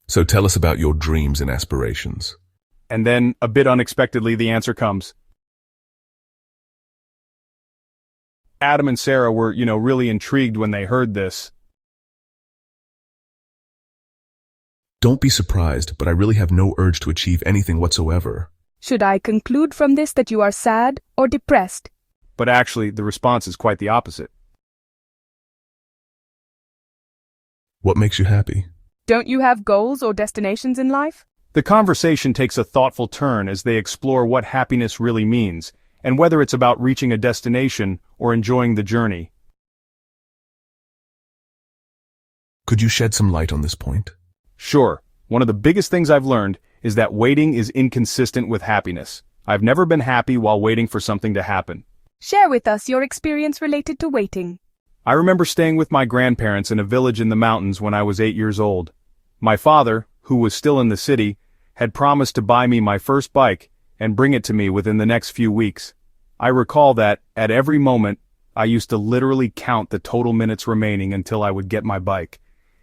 So tell us about your dreams and aspirations. And then, a bit unexpectedly, the answer comes. Adam and Sarah were, really intrigued when they heard this. Don't be surprised, but I really have no urge to achieve anything whatsoever. Should I conclude from this that you are sad or depressed? But actually, the response is quite the opposite. What makes you happy? Don't you have goals or destinations in life? The conversation takes a thoughtful turn as they explore what happiness really means, and whether it's about reaching a destination or enjoying the journey. Could you shed some light on this point? Sure, one of the biggest things I've learned is that waiting is inconsistent with happiness. I've never been happy while waiting for something to happen. Share with us your experience related to waiting. I remember staying with my grandparents in a village in the mountains when I was 8 years old. My father, who was still in the city, had promised to buy me my first bike and bring it to me within the next few weeks. I recall that, at every moment, I used to literally count the total minutes remaining until I would get my bike.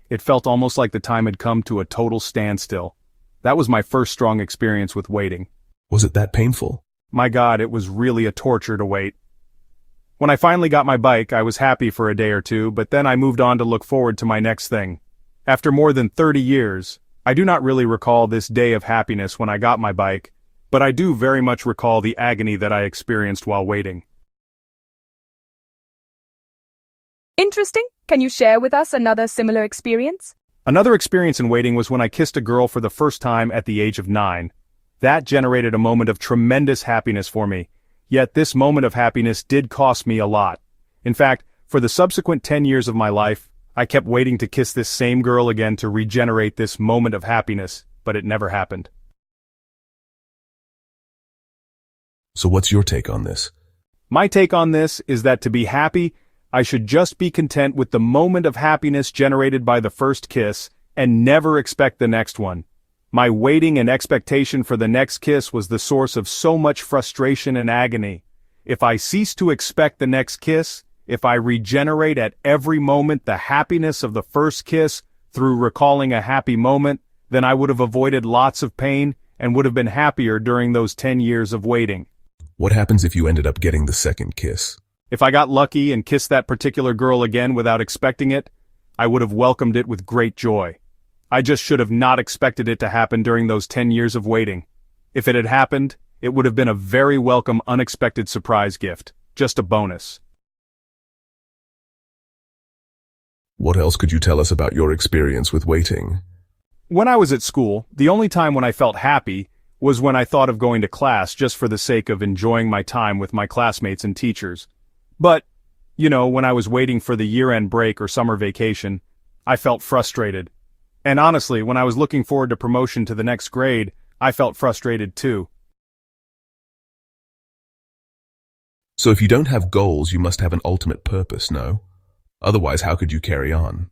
It felt almost like the time had come to a total standstill. That was my first strong experience with waiting. Was it that painful? My God, it was really a torture to wait. When I finally got my bike, I was happy for a day or two, but then I moved on to look forward to my next thing. After more than 30 years, I do not really recall this day of happiness when I got my bike, but I do very much recall the agony that I experienced while waiting. Interesting. Can you share with us another similar experience? Another experience in waiting was when I kissed a girl for the first time at the age of 9. That generated a moment of tremendous happiness for me. Yet this moment of happiness did cost me a lot. In fact, for the subsequent 10 years of my life, I kept waiting to kiss this same girl again to regenerate this moment of happiness, but it never happened. So what's your take on this? My take on this is that to be happy, I should just be content with the moment of happiness generated by the first kiss and never expect the next one. My waiting and expectation for the next kiss was the source of so much frustration and agony. If I cease to expect the next kiss, if I regenerate at every moment the happiness of the first kiss through recalling a happy moment, then I would have avoided lots of pain and would have been happier during those 10 years of waiting. What happens if you ended up getting the second kiss? If I got lucky and kissed that particular girl again without expecting it, I would have welcomed it with great joy. I just should have not expected it to happen during those 10 years of waiting. If it had happened, it would have been a very welcome unexpected surprise gift, just a bonus. What else could you tell us about your experience with waiting? When I was at school, the only time when I felt happy was when I thought of going to class just for the sake of enjoying my time with my classmates and teachers. But, when I was waiting for the year-end break or summer vacation, I felt frustrated. And honestly, when I was looking forward to promotion to the next grade, I felt frustrated too. So if you don't have goals, you must have an ultimate purpose, no? Otherwise, how could you carry on?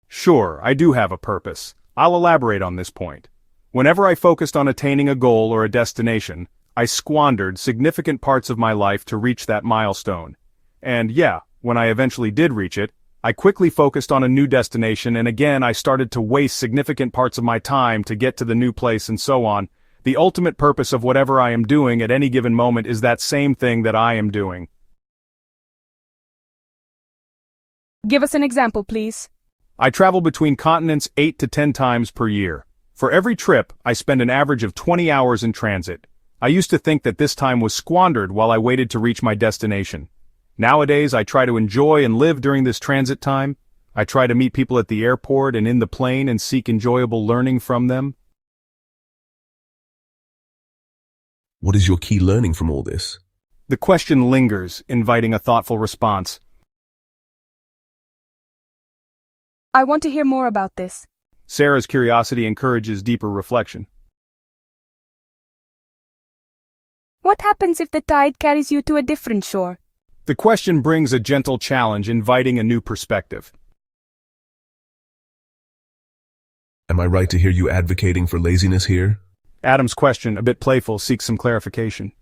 Sure, I do have a purpose. I'll elaborate on this point. Whenever I focused on attaining a goal or a destination, I squandered significant parts of my life to reach that milestone. And yeah, when I eventually did reach it, I quickly focused on a new destination, and again I started to waste significant parts of my time to get to the new place and so on. The ultimate purpose of whatever I am doing at any given moment is that same thing that I am doing. Give us an example, please. I travel between continents 8 to 10 times per year. For every trip, I spend an average of 20 hours in transit. I used to think that this time was squandered while I waited to reach my destination. Nowadays, I try to enjoy and live during this transit time. I try to meet people at the airport and in the plane and seek enjoyable learning from them. What is your key learning from all this? The question lingers, inviting a thoughtful response. I want to hear more about this. Sarah's curiosity encourages deeper reflection. What happens if the tide carries you to a different shore? The question brings a gentle challenge, inviting a new perspective. Am I right to hear you advocating for laziness here? Adam's question, a bit playful, seeks some clarification.